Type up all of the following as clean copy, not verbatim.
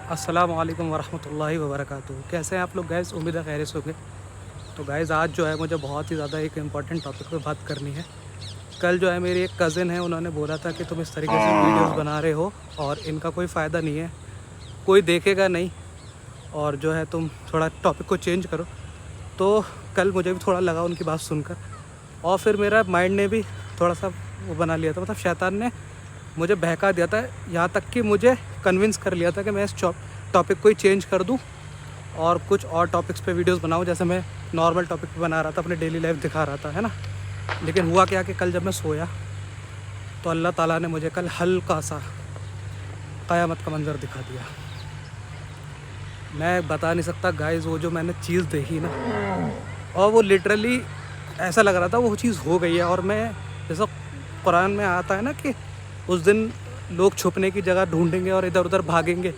अस्सलाम वालेकुम वरहमतुल्लाहि वबरकातुहू। कैसे हैं आप लोग गाइस? उम्मीद है खैरियत से होंगे। तो गाइस आज जो है मुझे बहुत ही ज़्यादा एक इम्पॉर्टेंट टॉपिक पे बात करनी है। कल जो है मेरी एक कज़िन है, उन्होंने बोला था कि तुम इस तरीके से वीडियोस बना रहे हो और इनका कोई फ़ायदा नहीं है, कोई देखेगा नहीं, और जो है तुम थोड़ा टॉपिक को चेंज करो। तो कल मुझे भी थोड़ा लगा उनकी बात सुनकर, और फिर मेरा माइंड ने भी थोड़ा सा वो बना लिया था, मतलब शैतान ने मुझे बहका दिया था, यहाँ तक कि मुझे कन्विंस कर लिया था कि मैं इस टॉपिक को ही चेंज कर दूँ और कुछ और टॉपिक्स पे वीडियोस बनाऊँ। जैसे मैं नॉर्मल टॉपिक पे बना रहा था, अपने डेली लाइफ दिखा रहा था, है ना। लेकिन हुआ क्या कि कल जब मैं सोया तो अल्लाह ताला ने मुझे कल हल्का सा क़यामत का मंज़र दिखा दिया। मैं बता नहीं सकता गाइस, वो जो मैंने चीज़ देखी ना, और वो लिटरली ऐसा लग रहा था वो चीज़ हो गई है। और मैं, जैसा कुरान में आता है ना कि उस दिन लोग छुपने की जगह ढूंढेंगे और इधर उधर भागेंगे,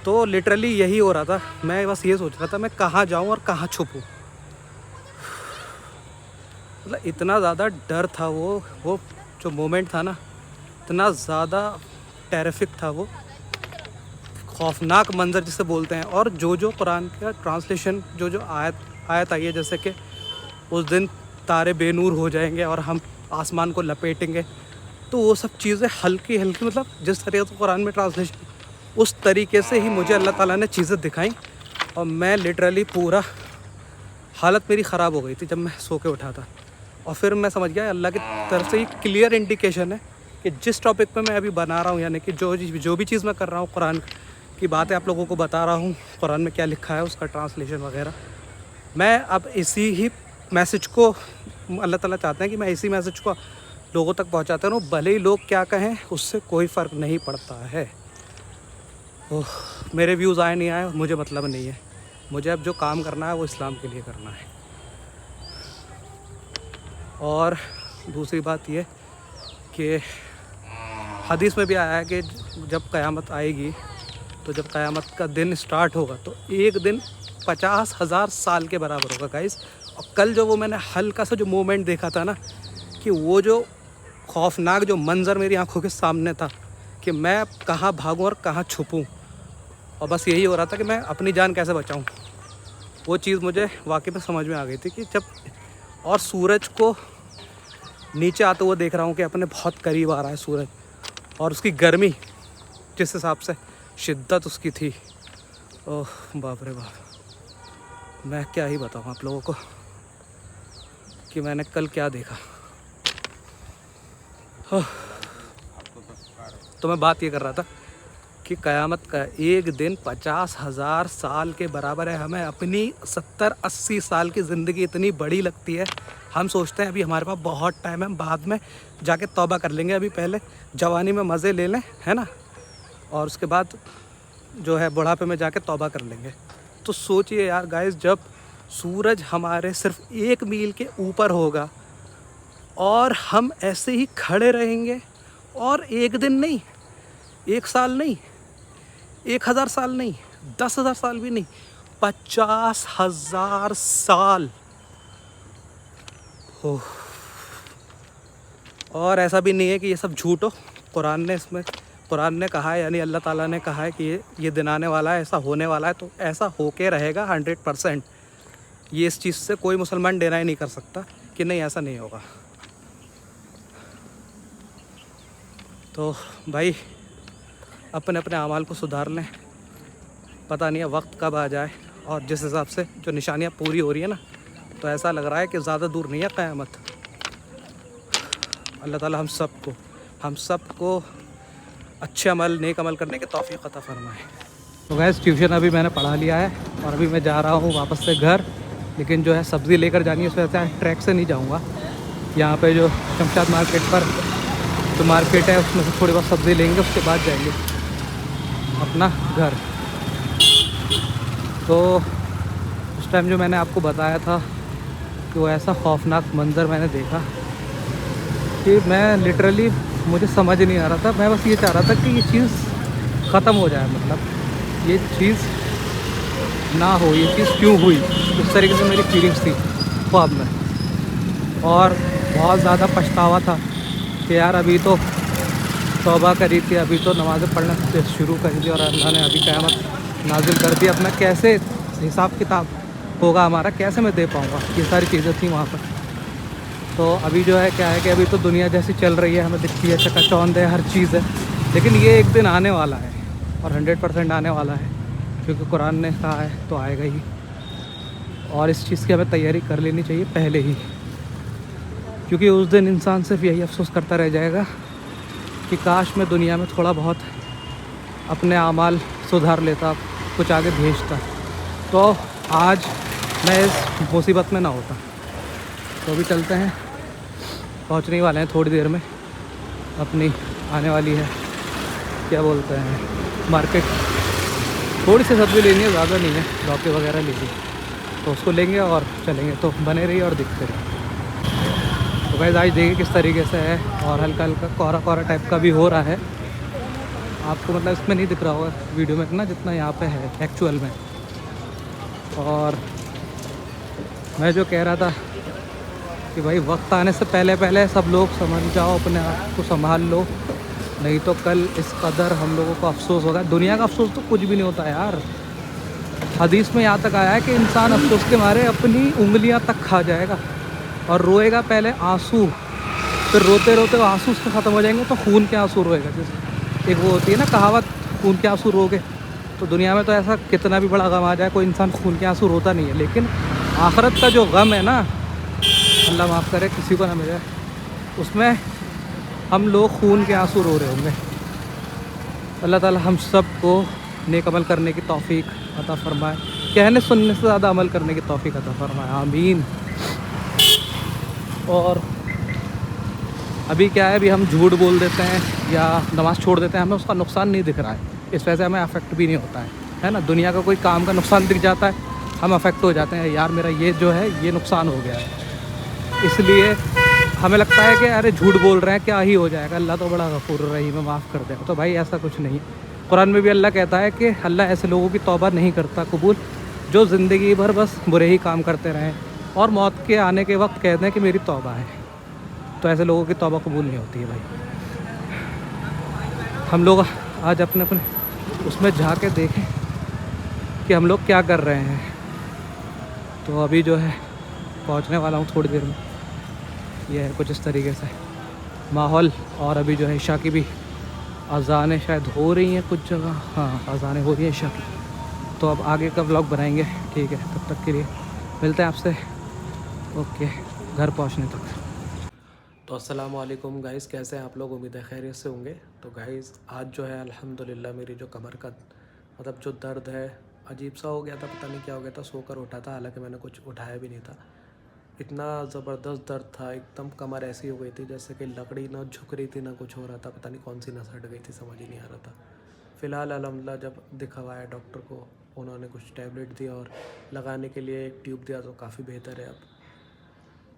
तो लिटरली यही हो रहा था। मैं बस ये सोच रहा था मैं कहाँ जाऊँ और कहाँ छुपूँ। मतलब इतना ज़्यादा डर था, वो जो मोमेंट था ना, इतना ज़्यादा टेरिफिक था, वो खौफनाक मंज़र जिसे बोलते हैं। और जो कुरान का ट्रांसलेशन, जो आयत आई है, जैसे कि उस दिन तारे बेनूर हो जाएंगे और हम आसमान को लपेटेंगे, तो वो सब चीज़ें हल्की हल्की, मतलब जिस तरीके से कुरान में ट्रांसलेशन, उस तरीके से ही मुझे अल्लाह ताला ने चीज़ें दिखाई। और मैं लिटरली पूरा हालत मेरी ख़राब हो गई थी जब मैं सो के उठा था। और फिर मैं समझ गया अल्लाह की तरफ से ये क्लियर इंडिकेशन है कि जिस टॉपिक पे मैं अभी बना रहा हूँ, यानी कि जो भी चीज़ मैं कर रहा हूँ, कुरान की बातें आप लोगों को बता रहा हूँ, कुरान में क्या लिखा है, उसका ट्रांसलेशन वगैरह, मैं अब इसी ही मैसेज को, अल्लाह ताला चाहते हैं कि मैं इसी मैसेज को लोगों तक पहुंचाता रहूं, भले ही लोग क्या कहें, उससे कोई फ़र्क नहीं पड़ता है। ओह, मेरे व्यूज़ आए नहीं आए मुझे मतलब नहीं है। मुझे अब जो काम करना है वो इस्लाम के लिए करना है। और दूसरी बात ये कि हदीस में भी आया है कि जब क़यामत आएगी, तो जब क़यामत का दिन स्टार्ट होगा तो एक दिन 50,000 साल के बराबर होगा गाइस। और कल जो वो मैंने हल्का सा जो मोमेंट देखा था ना, कि वो जो खौफनाक जो मंज़र मेरी आंखों के सामने था कि मैं कहाँ भागूं और कहाँ छुपूं, और बस यही हो रहा था कि मैं अपनी जान कैसे बचाऊं। वो चीज़ मुझे वाकई में समझ में आ गई थी कि जब, और सूरज को नीचे आते हुए देख रहा हूँ कि अपने बहुत करीब आ रहा है सूरज, और उसकी गर्मी जिस हिसाब से शिद्दत उसकी थी, ओह बाप रे बाप, मैं क्या ही बताऊँ आप लोगों को कि मैंने कल क्या देखा। तो मैं बात ये कर रहा था कि क़यामत का एक दिन 50,000 साल के बराबर है। हमें अपनी 70-80 साल की ज़िंदगी इतनी बड़ी लगती है, हम सोचते हैं अभी हमारे पास बहुत टाइम है, बाद में जाके तौबा कर लेंगे, अभी पहले जवानी में मज़े ले लें, है ना, और उसके बाद जो है बुढ़ापे में जाके तौबा कर लेंगे। तो सोचिए यार गाइस, जब सूरज हमारे सिर्फ 1 मील के ऊपर होगा और हम ऐसे ही खड़े रहेंगे, और एक दिन नहीं, 1 साल नहीं, 1,000 साल नहीं, 10,000 साल भी नहीं, 50,000 साल हो। और ऐसा भी नहीं है कि ये सब झूठ हो, कुरान ने कहा है, यानी अल्लाह ताला ने कहा है कि ये दिन आने वाला है, ऐसा होने वाला है, तो ऐसा होके रहेगा 100%। ये इस चीज़ से कोई मुसलमान डिनाई नहीं कर सकता कि नहीं ऐसा नहीं होगा। तो भाई अपने अपने अमाल को सुधार लें, पता नहीं है वक्त कब आ जाए। और जिस हिसाब से जो निशानियाँ पूरी हो रही है ना, तो ऐसा लग रहा है कि ज़्यादा दूर नहीं है क़यामत। अल्लाह ताला हम सबको अच्छे अमल, नेक अमल करने की तौफीक अता फरमाए। तो गैस ट्यूशन अभी मैंने पढ़ा लिया है और अभी मैं जा रहा हूँ वापस से घर, लेकिन जो है सब्ज़ी लेकर जानी है, उस वजह से ट्रैक से नहीं जाऊँगा। यहाँ पे जो शमशाद मार्केट पर जो मार्केट है उसमें से थोड़ी बहुत सब्ज़ी लेंगे, उसके बाद जाएंगे अपना घर। तो उस टाइम जो मैंने आपको बताया था कि वो ऐसा खौफनाक मंज़र मैंने देखा कि मैं लिटरली, मुझे समझ नहीं आ रहा था। मैं बस ये चाह रहा था कि ये चीज़ ख़त्म हो जाए, मतलब ये चीज़ ना हो, ये चीज़ क्यों हुई, उस तरीके से मेरी फीलिंग्स थी ख्वाब में। और बहुत ज़्यादा पछतावा था कि यार अभी तो तौबा करी थी, अभी तो नमाज़ें पढ़ना शुरू कर दी और अल्लाह ने अभी क़यामत नाजिल कर दी। अब मैं कैसे हिसाब किताब होगा हमारा, कैसे मैं दे पाऊँगा, ये सारी चीज़ें थी वहाँ पर। तो अभी जो है क्या है कि अभी तो दुनिया जैसी चल रही है, हमें दिखती है, चकाचौंध है, हर चीज़ है, लेकिन ये एक दिन आने वाला है और 100% आने वाला है, क्योंकि कुरान ने कहा है तो आएगा ही। और इस चीज़ की हमें तैयारी कर लेनी चाहिए पहले ही, क्योंकि उस दिन इंसान सिर्फ यही अफसोस करता रह जाएगा कि काश मैं दुनिया में थोड़ा बहुत अपने आमाल सुधार लेता, कुछ आगे भेजता, तो आज मैं इस मुसीबत में ना होता। तो अभी चलते हैं, पहुंचने ही वाले हैं थोड़ी देर में, अपनी आने वाली है क्या बोलते हैं मार्केट, थोड़ी सी सब्ज़ी लेनी है, ज़्यादा नहीं है, लौकी वगैरह लीजिए, तो उसको लेंगे और चलेंगे। तो बने रहिए और दिखते रहिए। तो गाइस आज देखिए किस तरीके से है, और हल्का हल्का कोहरा कोहरा टाइप का भी हो रहा है। आपको मतलब इसमें नहीं दिख रहा होगा वीडियो में ना, जितना यहाँ पे है एक्चुअल में। और मैं जो कह रहा था कि भाई वक्त आने से पहले पहले सब लोग समझ जाओ, अपने आप को संभाल लो, नहीं तो कल इस कदर हम लोगों को अफसोस होगा। दुनिया का अफसोस तो कुछ भी नहीं होता यार। हदीस में यहाँ तक आया है कि इंसान अफसोस के मारे अपनी उंगलियाँ तक खा जाएगा और रोएगा पहले आंसू, फिर रोते रोते आंसू उसके ख़त्म हो जाएंगे तो खून के आंसू रोएगा। जैसे एक वो होती है ना कहावत, खून के आंसू रोगे। तो दुनिया में तो ऐसा कितना भी बड़ा गम आ जाए, कोई इंसान खून के आंसू रोता नहीं है, लेकिन आखिरत का जो गम है ना, अल्लाह माफ़ करे किसी को ना मिले, उसमें हम लोग खून के आंसू रो रहे होंगे। अल्लाह ताला हम सब को नेक अमल करने की तौफीक अता फ़रमाए, कहने सुनने से ज़्यादा अमल करने की तौफीक अता फ़रमाए, आमीन। और अभी क्या है, अभी हम झूठ बोल देते हैं या नमाज़ छोड़ देते हैं, हमें उसका नुकसान नहीं दिख रहा है, इस वजह से हमें अफेक्ट भी नहीं होता है ना। दुनिया का कोई काम का नुकसान दिख जाता है, हम अफेक्ट हो जाते हैं, यार मेरा ये जो है ये नुकसान हो गया है, इसलिए हमें लगता है कि अरे झूठ बोल रहे हैं, क्या ही हो जाएगा, अल्लाह तो बड़ा गफूर रहीम है, माफ़ कर देगा। तो भाई ऐसा कुछ नहीं। कुरान में भी अल्लाह कहता है कि अल्लाह ऐसे लोगों की तौबा नहीं करता कबूल जो ज़िंदगी भर बस बुरे ही काम करते रहें और मौत के आने के वक्त कहते हैं कि मेरी तौबा है। तो ऐसे लोगों की तौबा कबूल नहीं होती है भाई। हम लोग आज अपने अपने उसमें झाँके देखें कि हम लोग क्या कर रहे हैं। तो अभी जो है पहुंचने वाला हूँ थोड़ी देर में, ये है कुछ इस तरीके से माहौल। और अभी जो है ईशा की भी अज़ानें शायद हो रही हैं कुछ जगह, हाँ अज़ानें हो रही हैं ईशा की। तो अब आगे का व्लॉग बनाएंगे, ठीक है, तब तक के लिए मिलते हैं आपसे ओके घर पहुंचने तक। तो अस्सलाम वालेकुम गाइस, कैसे हैं आप लोग, उम्मीद है खैरियत से होंगे। तो गाइस आज जो है अल्हम्दुलिल्लाह मेरी जो कमर का मतलब जो दर्द है अजीब सा हो गया था, पता नहीं क्या हो गया था, सोकर उठा था, हालांकि मैंने कुछ उठाया भी नहीं था। इतना ज़बरदस्त दर्द था, एकदम कमर ऐसी हो गई थी जैसे कि लकड़ी ना झुक रही थी ना कुछ हो रहा था, पता नहीं कौन सी नस हट गई थी, समझ ही नहीं आ रहा था। फ़िलहाल अल्हम्दुलिल्लाह जब दिखवाया डॉक्टर को, उन्होंने कुछ टैबलेट दिया और लगाने के लिए एक ट्यूब दिया, तो काफ़ी बेहतर है अब।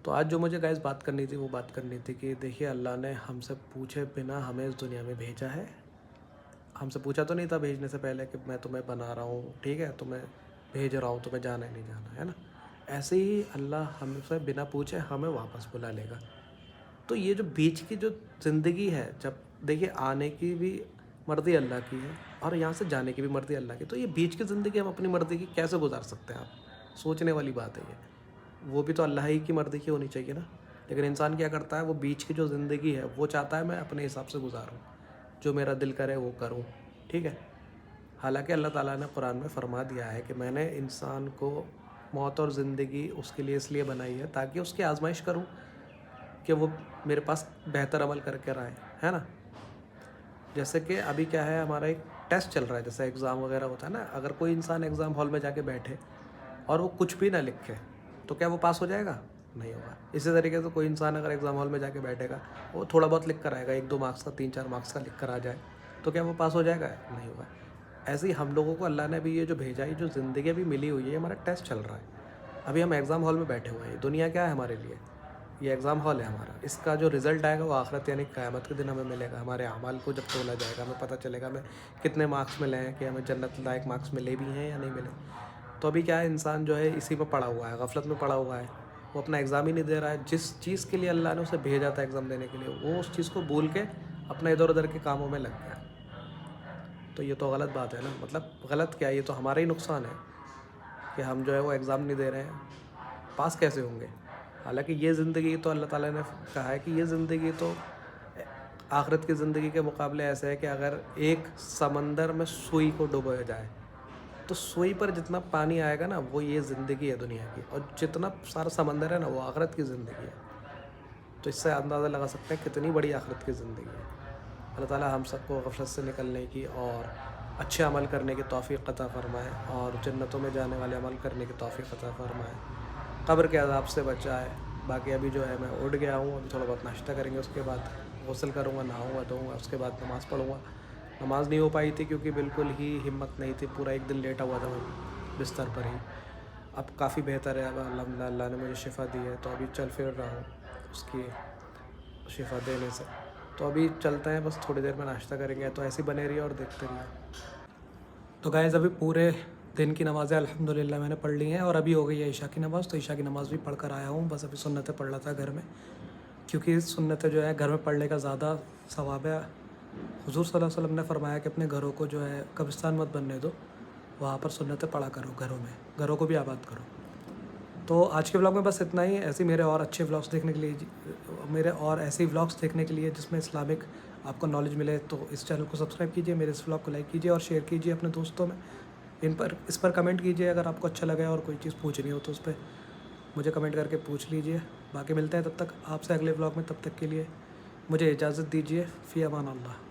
तो आज जो मुझे गाइस बात करनी थी वो बात करनी थी कि देखिए अल्लाह ने हमसे पूछे बिना हमें इस दुनिया में भेजा है। हमसे पूछा तो नहीं था भेजने से पहले कि मैं तुम्हें बना रहा हूँ, ठीक है, तुम्हें भेज रहा हूँ, तुम्हें जाना है नहीं जाना है ना। ऐसे ही अल्लाह हमसे बिना पूछे हमें वापस बुला लेगा। तो ये जो बीच की जो ज़िंदगी है, जब देखिए आने की भी मर्ज़ी अल्लाह की है और यहाँ से जाने की भी मर्ज़ी अल्लाह की, तो ये बीच की ज़िंदगी हम अपनी मर्ज़ी की कैसे गुजार सकते हैं, आप सोचने वाली बात है ये। वो भी तो अल्लाह ही की मर्ज़ी की होनी चाहिए ना। लेकिन इंसान क्या करता है, वो बीच की जो ज़िंदगी है वो चाहता है मैं अपने हिसाब से गुजारूँ, जो मेरा दिल करे वो करूँ, ठीक है। हालांकि अल्लाह ताला ने कुरान में फरमा दिया है कि मैंने इंसान को मौत और ज़िंदगी उसके लिए इसलिए बनाई है ताकि उसकी आजमाइश करूँ कि वो मेरे पास बेहतर अमल करके रहे, है ना। जैसे कि अभी क्या है, हमारा एक टेस्ट चल रहा है, जैसे एग्ज़ाम वगैरह होता है ना। अगर कोई इंसान एग्ज़ाम हॉल में जाके बैठे और वो कुछ भी ना लिखे तो क्या वो पास हो जाएगा? नहीं होगा। इसी तरीके से कोई इंसान अगर एग्ज़ाम हॉल में जाके बैठेगा, वो थोड़ा बहुत लिख कर आएगा, 1-2 मार्क्स का, 3-4 मार्क्स का लिख कर आ जाए, तो क्या वो पास हो जाएगा? नहीं होगा। ऐसे ही हम लोगों को अल्लाह ने भी ये जो भेजा है, जो ज़िंदगी अभी मिली हुई है, हमारा टेस्ट चल रहा है। अभी हम एग्ज़ाम हॉल में बैठे हुए हैं। दुनिया क्या है हमारे लिए? ये एग्ज़ाम हॉल है हमारा। इसका जो रिज़ल्ट आएगा वो आखिरत यानी क़यामत के दिन हमें मिलेगा। हमारे अमाल को जब तोला जाएगा, हमें पता चलेगा हमें कितने मार्क्स मिले हैं, कि हमें जन्नत लायक मार्क्स मिले भी हैं या नहीं मिले। तो अभी क्या है, इंसान जो है इसी में पड़ा हुआ है, गफलत में पड़ा हुआ है। वो अपना एग्ज़ाम ही नहीं दे रहा है। जिस चीज़ के लिए अल्लाह ने उसे भेजा था एग्ज़ाम देने के लिए, वो उस चीज़ को भूल के अपना इधर उधर के कामों में लग गया। तो ये तो गलत बात है ना, मतलब गलत क्या, ये तो हमारा ही नुकसान है कि हम जो है वो एग्ज़ाम नहीं दे रहे हैं, पास कैसे होंगे। हालांकि ये ज़िंदगी तो अल्लाह ताला ने कहा है कि ये ज़िंदगी तो आखिरत की ज़िंदगी के मुकाबले ऐसे है कि अगर एक समंदर में सुई को डुबोया जाए तो सुई पर जितना पानी आएगा ना, वो ये ज़िंदगी है दुनिया की, और जितना सारा समंदर है ना, वो आखिरत की ज़िंदगी है। तो इससे अंदाज़ा लगा सकते हैं कितनी बड़ी आखिरत की ज़िंदगी है। अल्लाह ताला हम सबको गफलत से निकलने की और अच्छे अमल करने की तौफ़ीक़ अता फ़रमाए, और जन्नतों में जाने वाले अमल करने की तौफ़ीक़ अता फ़रमाए, क़ब्र के अज़ाब से बचाए। बाकी अभी जो है मैं उठ गया हूँ, अभी थोड़ा बहुत नाश्ता करेंगे, उसके बाद गुस्ल करूँगा, नहाऊँगा धोऊँगा, उसके बाद नमाज़ पढ़ूँगा। नमाज़ नहीं हो पाई थी क्योंकि बिल्कुल ही हिम्मत नहीं थी, पूरा एक दिन लेटा हुआ था मैं बिस्तर पर ही। अब काफ़ी बेहतर है, अब अल्हम्दुलिल्लाह अल्लाह ने मुझे शिफ़ा दी है, तो अभी चल फिर रहा हूँ उसकी शिफ़ा देने से। तो अभी चलते हैं, बस थोड़ी देर में नाश्ता करेंगे, तो ऐसे ही बने रहिए और देखते रहिए। तो गाइज़ अभी पूरे दिन की नमाज़ें अल्हम्दुलिल्लाह मैंने पढ़ ली हैं, और अभी हो गई है ईशा की नमाज़, तो ईशा की नमाज़ भी पढ़ कर आया हूँ। बस अभी सुन्नतें पढ़ रहा था घर में, क्योंकि सुन्नतें जो है घर में पढ़ने का ज़्यादा सवाब है। हुज़ूर सल्लल्लाहु अलैहि वसल्लम ने फरमाया कि अपने घरों को जो है कब्रिस्तान मत बनने दो, वहाँ पर सुन्नतें पढ़ा करो घरों में, घरों को भी आबाद करो। तो आज के व्लॉग में बस इतना ही। ऐसे मेरे और अच्छे व्लॉग्स देखने के लिए मेरे और ऐसे ही व्लॉग्स देखने के लिए जिसमें इस्लामिक आपको नॉलेज मिले, तो इस चैनल को सब्सक्राइब कीजिए, मेरे इस व्लॉग को लाइक कीजिए और शेयर कीजिए अपने दोस्तों में। इस पर कमेंट कीजिए अगर आपको अच्छा लगा और कोई चीज़ पूछनी हो तो उस पर मुझे कमेंट करके पूछ लीजिए। बाकी मिलते हैं तब तक आपसे अगले व्लॉग में, तब तक के लिए मुझे इजाज़त दीजिए। फ़ी अमान अल्लाह।